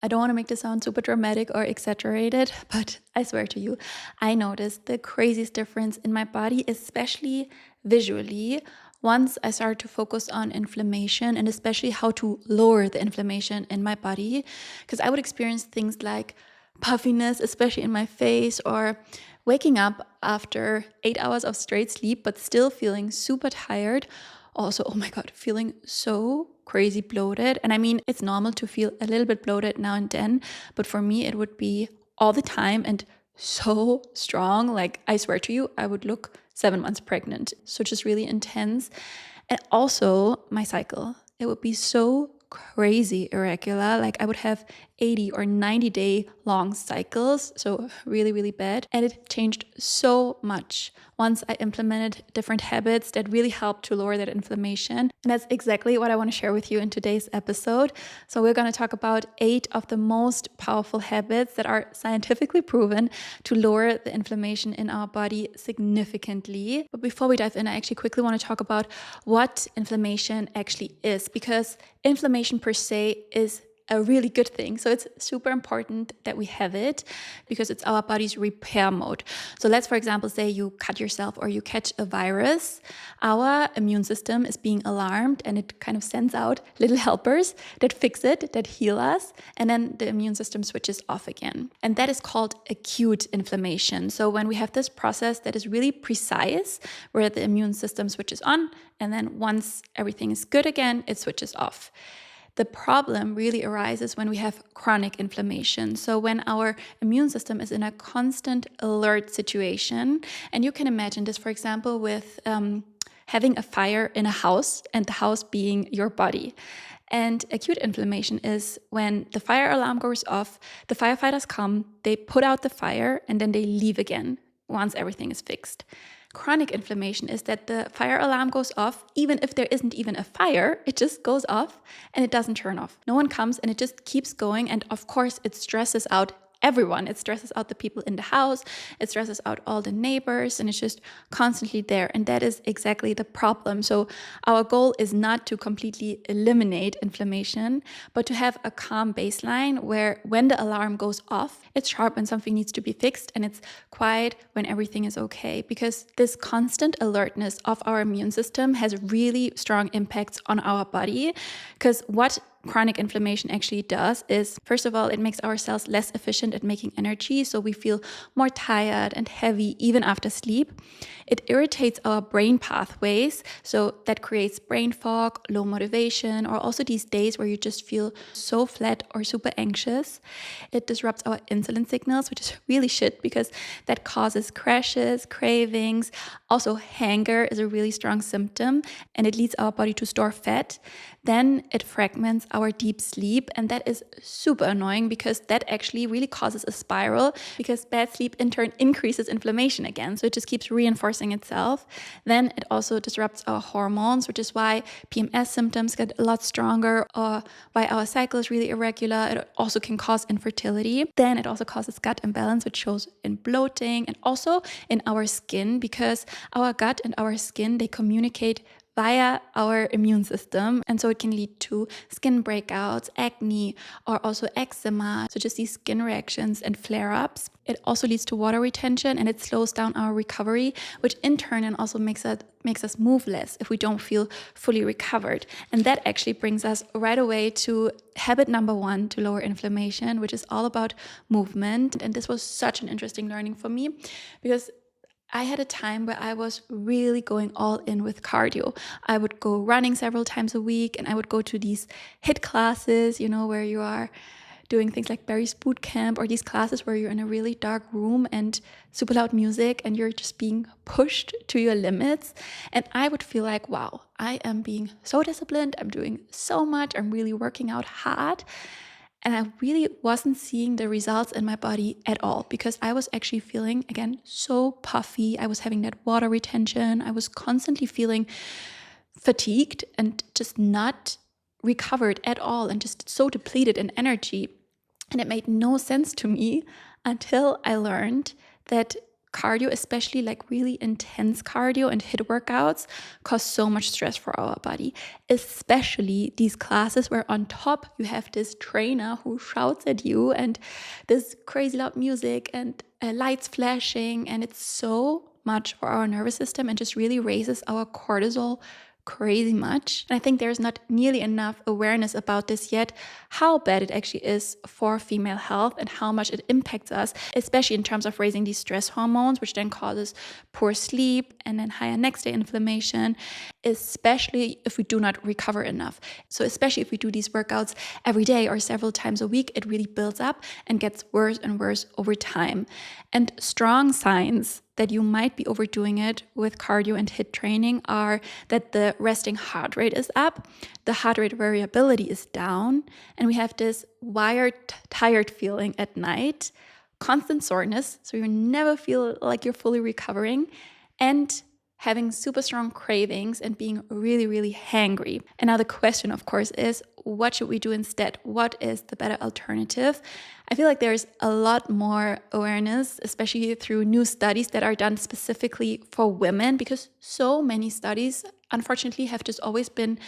I don't want to make this sound super dramatic or exaggerated, but I swear to you, I noticed the craziest difference in my body, especially visually, once I started to focus on inflammation and especially how to lower the inflammation in my body. Because I would experience things like puffiness, especially in my face, or waking up after 8 hours of straight sleep, but still feeling super tired. Also, oh my God, feeling so crazy bloated. And I mean, it's normal to feel a little bit bloated now and then, but for me, it would be all the time and so strong. Like, I swear to you, I would look 7 months pregnant. So just really intense. And also my cycle, it would be so crazy irregular. Like I would have 80 or 90-day long cycles. So really, really bad. And it changed so much once I implemented different habits that really helped to lower that inflammation. And that's exactly what I want to share with you in today's episode. So we're going to talk about 8 of the most powerful habits that are scientifically proven to lower the inflammation in our body significantly. But before we dive in, I actually quickly want to talk about what inflammation actually is, because inflammation per se is a really good thing. So it's super important that we have it because it's our body's repair mode. So let's, for example, say you cut yourself or you catch a virus. Our immune system is being alarmed and it kind of sends out little helpers that fix it, that heal us, and then the immune system switches off again. And that is called acute inflammation. So when we have this process that is really precise, where the immune system switches on, and then once everything is good again, it switches off. The problem really arises when we have chronic inflammation. So when our immune system is in a constant alert situation, and you can imagine this, for example, with having a fire in a house and the house being your body. And acute inflammation is when the fire alarm goes off, the firefighters come, they put out the fire, and then they leave again once everything is fixed. Chronic inflammation is that the fire alarm goes off, even if there isn't even a fire, it just goes off and it doesn't turn off. No one comes and it just keeps going. And of course, it stresses out everyone. It stresses out the people in the house. It stresses out all the neighbors, and it's just constantly there. And that is exactly the problem. So our goal is not to completely eliminate inflammation, but to have a calm baseline where when the alarm goes off, it's sharp when something needs to be fixed, and it's quiet when everything is okay. Because this constant alertness of our immune system has really strong impacts on our body. Because what chronic inflammation actually does is, first of all, it makes our cells less efficient at making energy, so we feel more tired and heavy even after sleep. It irritates our brain pathways, so that creates brain fog, low motivation, or also these days where you just feel so flat or super anxious. It disrupts our insulin signals, which is really shit because that causes crashes, cravings. Also, hunger is a really strong symptom, and it leads our body to store fat. Then it fragments our deep sleep, and that is super annoying because that actually really causes a spiral, because bad sleep in turn increases inflammation again, so it just keeps reinforcing itself. Then it also disrupts our hormones, which is why PMS symptoms get a lot stronger, or why our cycle is really irregular. It also can cause infertility. Then it also causes gut imbalance, which shows in bloating and also in our skin, because our gut and our skin, they communicate via our immune system. And so it can lead to skin breakouts, acne, or also eczema, so just these skin reactions and flare-ups. It also leads to water retention, and it slows down our recovery, which in turn and also makes us move less if we don't feel fully recovered. And that actually brings us right away to habit number 1 to lower inflammation, which is all about movement. And this was such an interesting learning for me, because I had a time where I was really going all in with cardio. I would go running several times a week, and I would go to these HIIT classes, where you are doing things like Barry's boot camp, or these classes where you're in a really dark room and super loud music and you're just being pushed to your limits. And I would feel like, wow, I am being so disciplined. I'm doing so much. I'm really working out hard. And I really wasn't seeing the results in my body at all, because I was actually feeling, again, so puffy. I was having that water retention. I was constantly feeling fatigued and just not recovered at all, and just so depleted in energy. And it made no sense to me until I learned that cardio, especially like really intense cardio and HIIT workouts, cause so much stress for our body, especially these classes where on top you have this trainer who shouts at you and this crazy loud music and lights flashing, and it's so much for our nervous system and just really raises our cortisol crazy much. And I think there's not nearly enough awareness about this yet, how bad it actually is for female health and how much it impacts us, especially in terms of raising these stress hormones, which then causes poor sleep and then higher next day inflammation, especially if we do not recover enough. So especially if we do these workouts every day or several times a week, it really builds up and gets worse and worse over time. And strong signs that you might be overdoing it with cardio and HIIT training are that the resting heart rate is up, the heart rate variability is down, and we have this wired, tired feeling at night, constant soreness, so you never feel like you're fully recovering, and having super strong cravings and being really, really hangry. And now the question, of course, is what should we do instead? What is the better alternative? I feel like there's a lot more awareness, especially through new studies that are done specifically for women, because so many studies, unfortunately, have just always been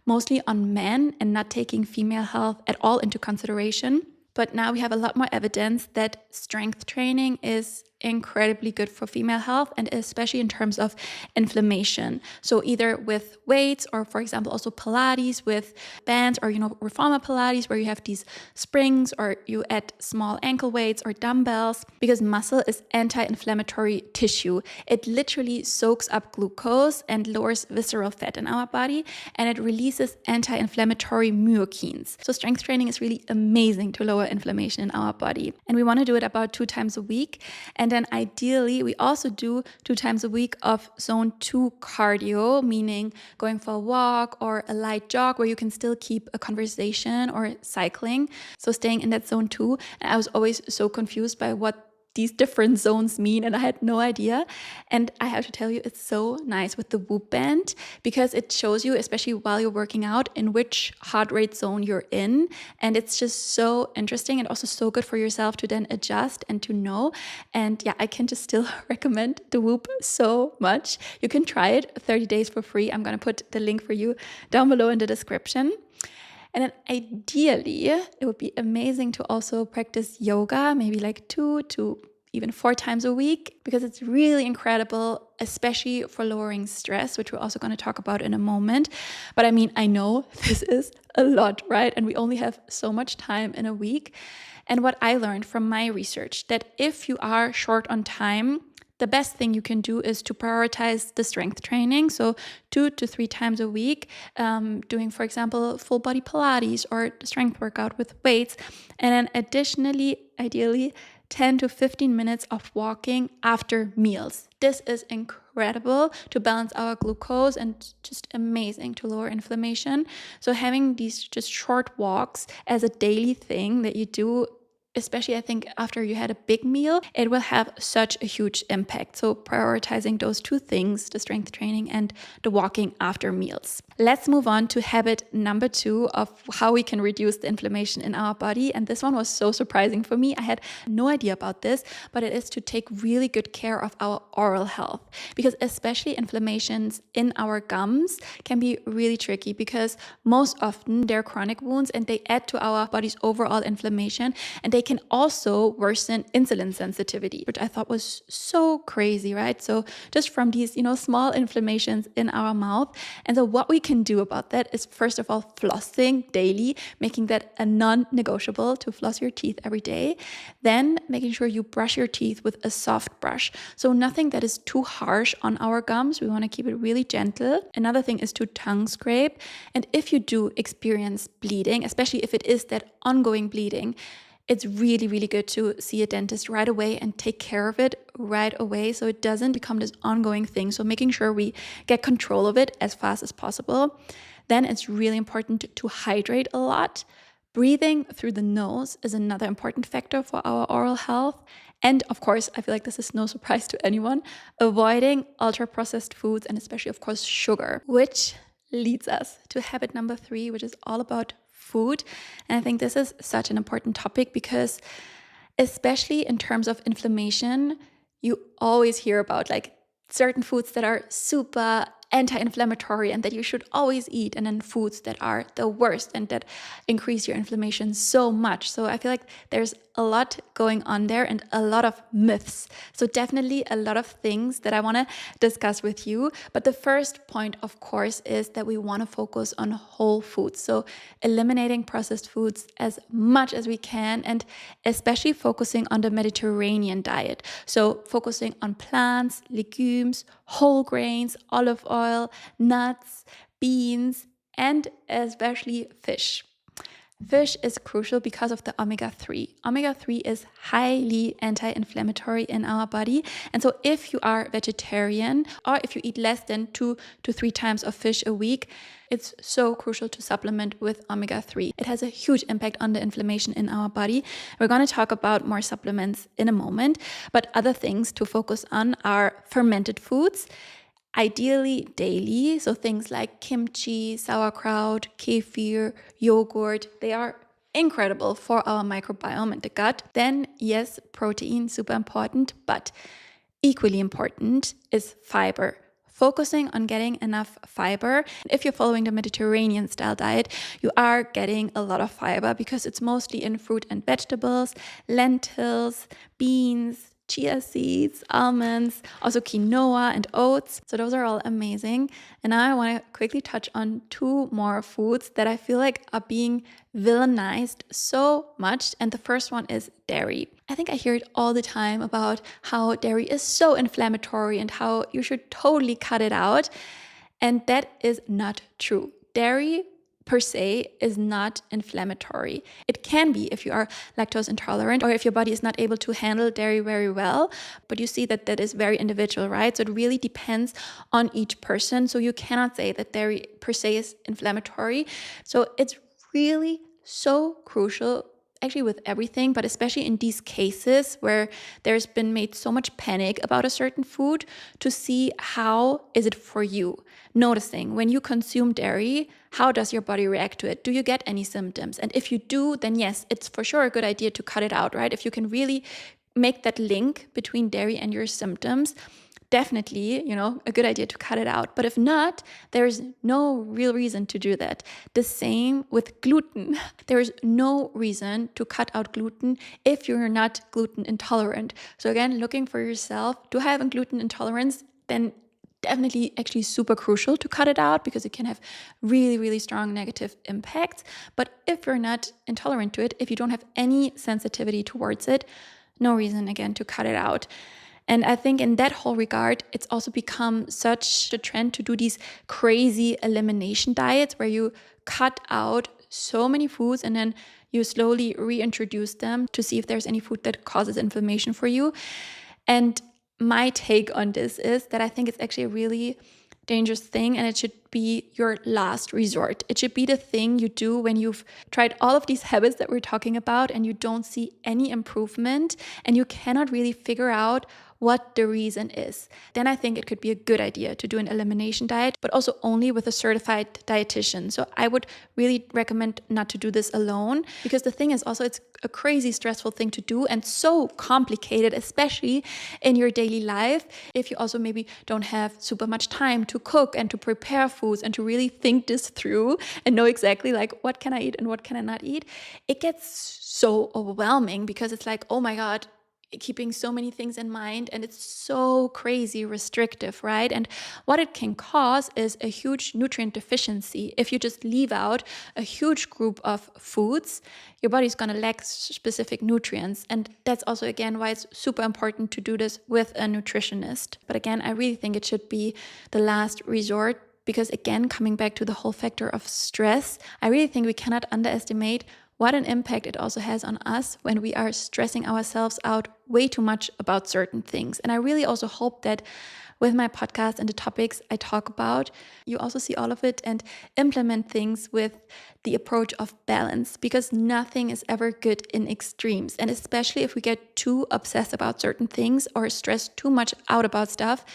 mostly on men and not taking female health at all into consideration. But now we have a lot more evidence that strength training is incredibly good for female health, and especially in terms of inflammation. So either with weights or, for example, also Pilates with bands, or, reformer Pilates where you have these springs, or you add small ankle weights or dumbbells, because muscle is anti-inflammatory tissue. It literally soaks up glucose and lowers visceral fat in our body, and it releases anti-inflammatory myokines. So strength training is really amazing to lower inflammation in our body. And we want to do it about 2 times a week. And then ideally, we also do 2 times a week of zone 2 cardio, meaning going for a walk or a light jog where you can still keep a conversation, or cycling. So staying in that zone 2. And I was always so confused by what these different zones mean, and I had no idea. And I have to tell you, it's so nice with the Whoop band, because it shows you, especially while you're working out, in which heart rate zone you're in. And it's just so interesting and also so good for yourself to then adjust and to know. And yeah, I can just still recommend the Whoop so much. You can try it 30 days for free. I'm going to put the link for you down below in the description. And then ideally, it would be amazing to also practice yoga, maybe like 2 to even 4 times a week, because it's really incredible, especially for lowering stress, which we're also going to talk about in a moment. But I mean, I know this is a lot, right? And we only have so much time in a week. And what I learned from my research, that if you are short on time, the best thing you can do is to prioritize the strength training. So 2 to 3 times a week, doing, for example, full body Pilates or strength workout with weights. And then additionally, ideally, 10 to 15 minutes of walking after meals. This is incredible to balance our glucose and just amazing to lower inflammation. So having these just short walks as a daily thing that you do, especially I think after you had a big meal, it will have such a huge impact. So prioritizing those 2 things, the strength training and the walking after meals. Let's move on to habit number 2 of how we can reduce the inflammation in our body. And this one was so surprising for me. I had no idea about this, but it is to take really good care of our oral health, because especially inflammations in our gums can be really tricky, because most often they're chronic wounds and they add to our body's overall inflammation, and they can also worsen insulin sensitivity, which I thought was so crazy, right? So just from these, small inflammations in our mouth. And so what we can do about that is, first of all, flossing daily, making that a non-negotiable to floss your teeth every day. Then making sure you brush your teeth with a soft brush. So nothing that is too harsh on our gums. We want to keep it really gentle. Another thing is to tongue scrape. And if you do experience bleeding, especially if it is that ongoing bleeding, it's really, really good to see a dentist right away and take care of it right away, so it doesn't become this ongoing thing. So making sure we get control of it as fast as possible. Then it's really important to hydrate a lot. Breathing through the nose is another important factor for our oral health. And of course, I feel like this is no surprise to anyone, avoiding ultra-processed foods and especially, of course, sugar, which leads us to habit number 3, which is all about food. And I think this is such an important topic, because especially in terms of inflammation, You always hear about like certain foods that are super anti-inflammatory and that you should always eat, and then foods that are the worst and that increase your inflammation so much. So I feel like there's a lot going on there and a lot of myths. So definitely a lot of things that I want to discuss with you. But the first point, of course, is that we want to focus on whole foods. So eliminating processed foods as much as we can, and especially focusing on the Mediterranean diet. So focusing on plants, legumes, whole grains, olive oil, nuts, beans, and especially fish. Fish is crucial because of the omega-3. Omega-3 is highly anti-inflammatory in our body. And so if you are vegetarian, or if you eat less than 2 to 3 times of fish a week, it's so crucial to supplement with omega-3. It has a huge impact on the inflammation in our body. We're going to talk about more supplements in a moment, but other things to focus on are fermented foods, ideally daily. So things like kimchi, sauerkraut, kefir, yogurt, they are incredible for our microbiome and the gut. Then yes, protein, super important, but equally important is fiber. Focusing on getting enough fiber. If you're following the Mediterranean style diet, you are getting a lot of fiber because it's mostly in fruit and vegetables, lentils, beans, chia seeds, almonds, also quinoa and oats. So those are all amazing. And now I want to quickly touch on 2 more foods that I feel like are being villainized so much. And the first one is dairy. I think I hear it all the time about how dairy is so inflammatory and how you should totally cut it out. And that is not true. Dairy per se is not inflammatory. It can be if you are lactose intolerant or if your body is not able to handle dairy very well, but you see that that is very individual, right? So it really depends on each person. So you cannot say that dairy per se is inflammatory. So it's really so crucial, actually with everything, but especially in these cases where there's been made so much panic about a certain food, to see how is it for you. Noticing when you consume dairy, how does your body react to it? Do you get any symptoms? And if you do, then yes, it's for sure a good idea to cut it out, right? If you can really make that link between dairy and your symptoms, definitely, a good idea to cut it out. But if not, there's no real reason to do that. The same with gluten. There's no reason to cut out gluten if you're not gluten intolerant. So again, looking for yourself, do I have a gluten intolerance? Then definitely actually super crucial to cut it out because it can have really, really strong negative impacts. But if you're not intolerant to it, if you don't have any sensitivity towards it, no reason again to cut it out. And I think in that whole regard, it's also become such a trend to do these crazy elimination diets where you cut out so many foods and then you slowly reintroduce them to see if there's any food that causes inflammation for you. And my take on this is that I think it's actually a really dangerous thing, and it should be your last resort. It should be the thing you do when you've tried all of these habits that we're talking about and you don't see any improvement and you cannot really figure out what the reason is. Then I think it could be a good idea to do an elimination diet, but also only with a certified dietitian. So I would really recommend not to do this alone, because the thing is also it's a crazy stressful thing to do and so complicated, especially in your daily life. If you also maybe don't have super much time to cook and to prepare foods and to really think this through and know exactly like what can I eat and what can I not eat, it gets so overwhelming because it's like, oh my God, keeping so many things in mind, and it's so crazy restrictive, right? And what it can cause is a huge nutrient deficiency. If you just leave out a huge group of foods, your body's going to lack specific nutrients. And that's also, again, why it's super important to do this with a nutritionist. But again, I really think it should be the last resort, because again, coming back to the whole factor of stress, I really think we cannot underestimate what an impact it also has on us when we are stressing ourselves out way too much about certain things. And I really also hope that with my podcast and the topics I talk about, you also see all of it and implement things with the approach of balance, because nothing is ever good in extremes. And especially if we get too obsessed about certain things or stress too much out about stuff,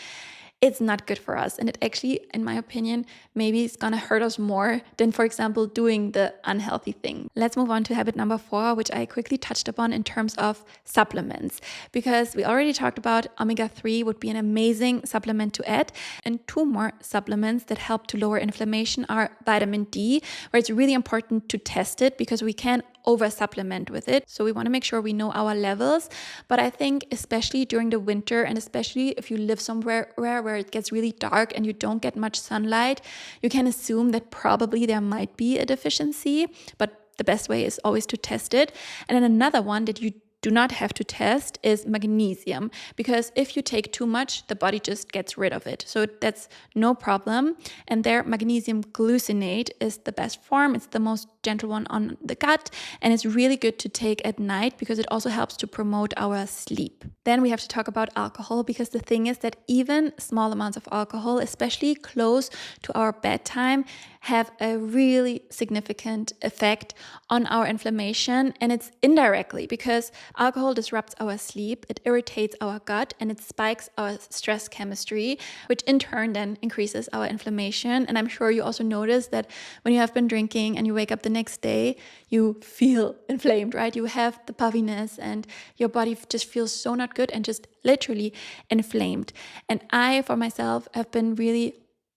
it's not good for us. And it actually, in my opinion, maybe it's gonna hurt us more than, for example, doing the unhealthy thing. Let's move on to habit number 4, which I quickly touched upon in terms of supplements, because we already talked about omega-3 would be an amazing supplement to add. And 2 more supplements that help to lower inflammation are vitamin D, where it's really important to test it because we can over supplement with it. So we want to make sure we know our levels. But I think especially during the winter, and especially if you live somewhere where it gets really dark and you don't get much sunlight, you can assume that probably there might be a deficiency, but the best way is always to test it. And then another one that you do not have to test is magnesium, because if you take too much, the body just gets rid of it. So that's no problem. And there, magnesium glucinate is the best form. It's the most gentle one on the gut, and it's really good to take at night because it also helps to promote our sleep. Then we have to talk about alcohol, because the thing is that even small amounts of alcohol, especially close to our bedtime, have a really significant effect on our inflammation. And it's indirectly because alcohol disrupts our sleep, it irritates our gut, and it spikes our stress chemistry, which in turn then increases our inflammation. And I'm sure you also notice that when you have been drinking and you wake up the next day, you feel inflamed, right? You have the puffiness and your body just feels so not good and just literally inflamed. And I, for myself, have been really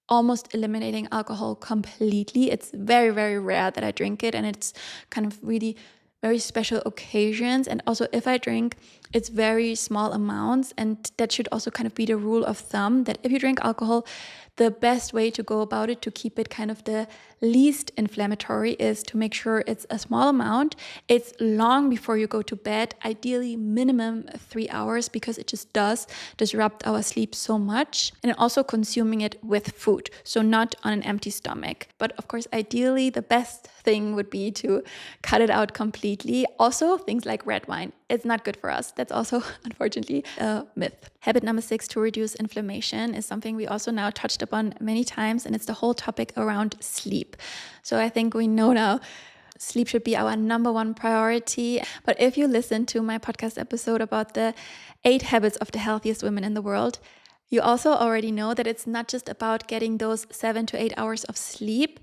almost eliminating alcohol completely. It's very, very rare that I drink it, and it's kind of really very special occasions. And also if I drink, it's very small amounts, and that should also kind of be the rule of thumb, that if you drink alcohol, the best way to go about it to keep it kind of the least inflammatory is to make sure it's a small amount. It's long before you go to bed, ideally minimum 3 hours, because it just does disrupt our sleep so much. And also consuming it with food, so not on an empty stomach. But of course, ideally, the best thing would be to cut it out completely. Also, things like red wine, it's not good for us. That's also, unfortunately, a myth. Habit number 6 to reduce inflammation is something we also now touched upon many times, and it's the whole topic around sleep. So I think we know now sleep should be our number 1 priority. But if you listen to my podcast episode about the 8 habits of the healthiest women in the world, you also already know that it's not just about getting those 7 to 8 hours of sleep,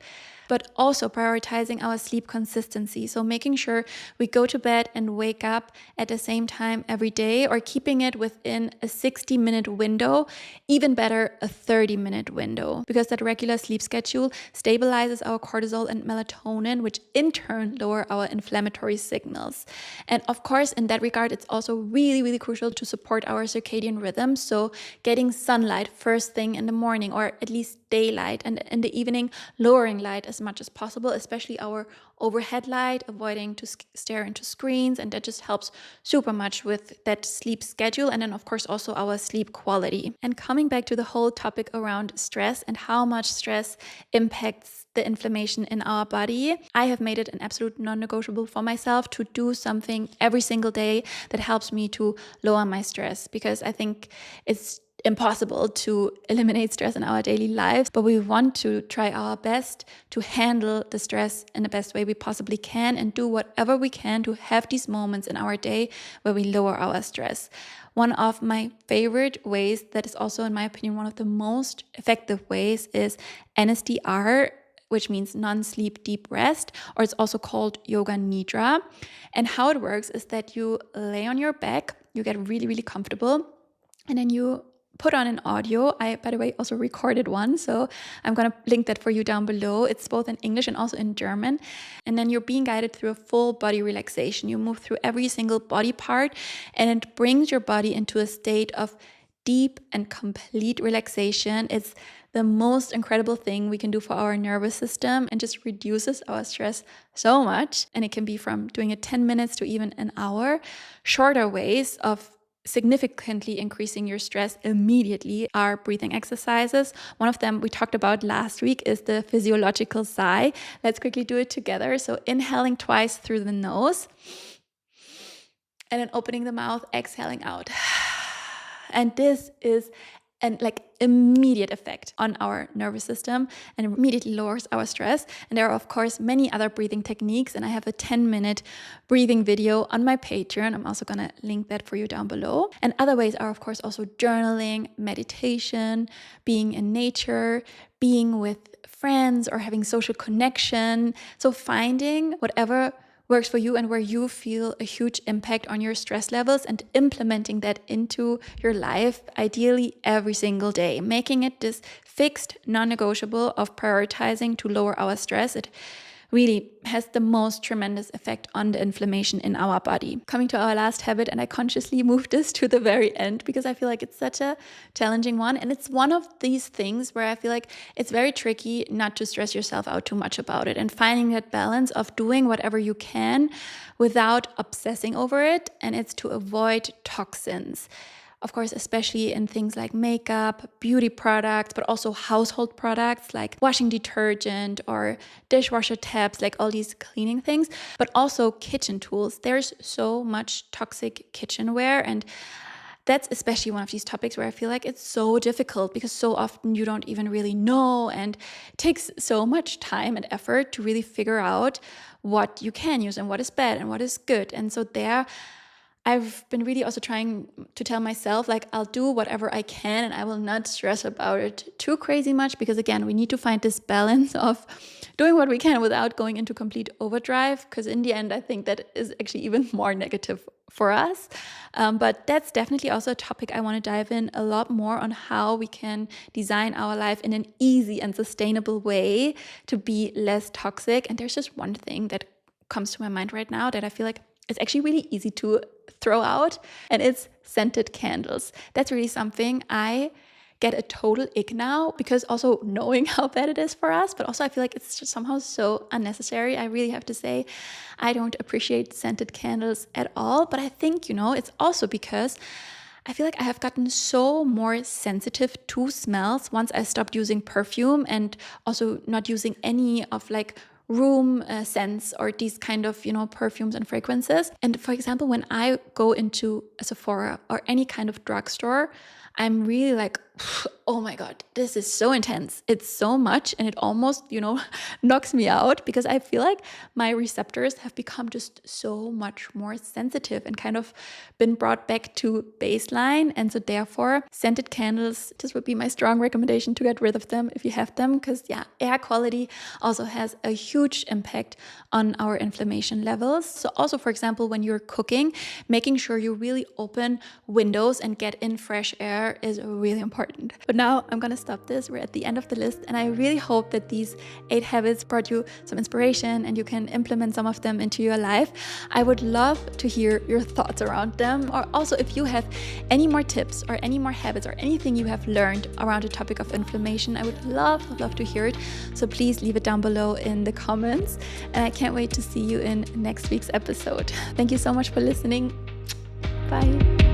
but also prioritizing our sleep consistency. So making sure we go to bed and wake up at the same time every day, or keeping it within a 60-minute window, even better, a 30-minute window, because that regular sleep schedule stabilizes our cortisol and melatonin, which in turn lower our inflammatory signals. And of course, in that regard, it's also really, really crucial to support our circadian rhythm. So getting sunlight first thing in the morning, or at least daylight, and in the evening, lowering light as much as possible, especially our overhead light, avoiding to stare into screens. And that just helps super much with that sleep schedule. And then of course also our sleep quality. And coming back to the whole topic around stress and how much stress impacts the inflammation in our body, I have made it an absolute non-negotiable for myself to do something every single day that helps me to lower my stress, because I think it's impossible to eliminate stress in our daily lives, but we want to try our best to handle the stress in the best way we possibly can, and do whatever we can to have these moments in our day where we lower our stress. One of my favorite ways, that is also in my opinion one of the most effective ways, is NSDR, which means non-sleep deep rest, or it's also called yoga nidra. And how it works is that you lay on your back, you get really, really comfortable, and then you put on an audio. I, by the way, also recorded one, so I'm going to link that for you down below. It's both in English and also in German. And then you're being guided through a full body relaxation. You move through every single body part, and it brings your body into a state of deep and complete relaxation. It's the most incredible thing we can do for our nervous system, and just reduces our stress so much. And it can be from doing it 10 minutes to even an hour. Shorter ways of significantly increasing your stress immediately are breathing exercises. One of them we talked about last week is the physiological sigh. Let's quickly do it together. So inhaling twice through the nose, and then opening the mouth, exhaling out. And this is an immediate effect on our nervous system and immediately lowers our stress. And there are, of course, many other breathing techniques. And I have a 10-minute breathing video on my Patreon. I'm also going to link that for you down below. And other ways are, of course, also journaling, meditation, being in nature, being with friends, or having social connection. So finding whatever works for you and where you feel a huge impact on your stress levels and implementing that into your life, ideally every single day, making it this fixed, non-negotiable of prioritizing to lower our stress. It really has the most tremendous effect on the inflammation in our body. Coming to our last habit, and I consciously moved this to the very end because I feel like it's such a challenging one. And it's one of these things where I feel like it's very tricky not to stress yourself out too much about it and finding that balance of doing whatever you can without obsessing over it. And it's to avoid toxins. Of course, especially in things like makeup, beauty products, but also household products like washing detergent or dishwasher tabs, like all these cleaning things, but also kitchen tools. There's so much toxic kitchenware, and that's especially one of these topics where I feel like it's so difficult because so often you don't even really know, and it takes so much time and effort to really figure out what you can use and what is bad and what is good. And so I've been really also trying to tell myself, I'll do whatever I can and I will not stress about it too crazy much, because again, we need to find this balance of doing what we can without going into complete overdrive, because in the end, I think that is actually even more negative for us. But that's definitely also a topic I want to dive in a lot more on, how we can design our life in an easy and sustainable way to be less toxic. And there's just one thing that comes to my mind right now that I feel like it's actually really easy to throw out, and it's scented candles. That's really something I get a total ick now, because also knowing how bad it is for us, but also I feel like it's just somehow so unnecessary. I really have to say I don't appreciate scented candles at all. But I think, it's also because I feel like I have gotten so more sensitive to smells once I stopped using perfume and also not using any of room scents or these kind of, perfumes and fragrances. And for example, when I go into a Sephora or any kind of drugstore, I'm really oh my God, this is so intense. It's so much. And it almost, knocks me out, because I feel like my receptors have become just so much more sensitive and kind of been brought back to baseline. And so therefore, scented candles, this would be my strong recommendation to get rid of them if you have them, because air quality also has a huge impact on our inflammation levels. So also, for example, when you're cooking, making sure you really open windows and get in fresh air is really important. But now I'm gonna stop this. We're at the end of the list, and I really hope that these 8 habits brought you some inspiration and you can implement some of them into your life. I would love to hear your thoughts around them, or also if you have any more tips or any more habits or anything you have learned around the topic of inflammation. I would love to hear it. So please leave it down below in the comments, and I can't wait to see you in next week's episode. Thank you so much for listening. Bye.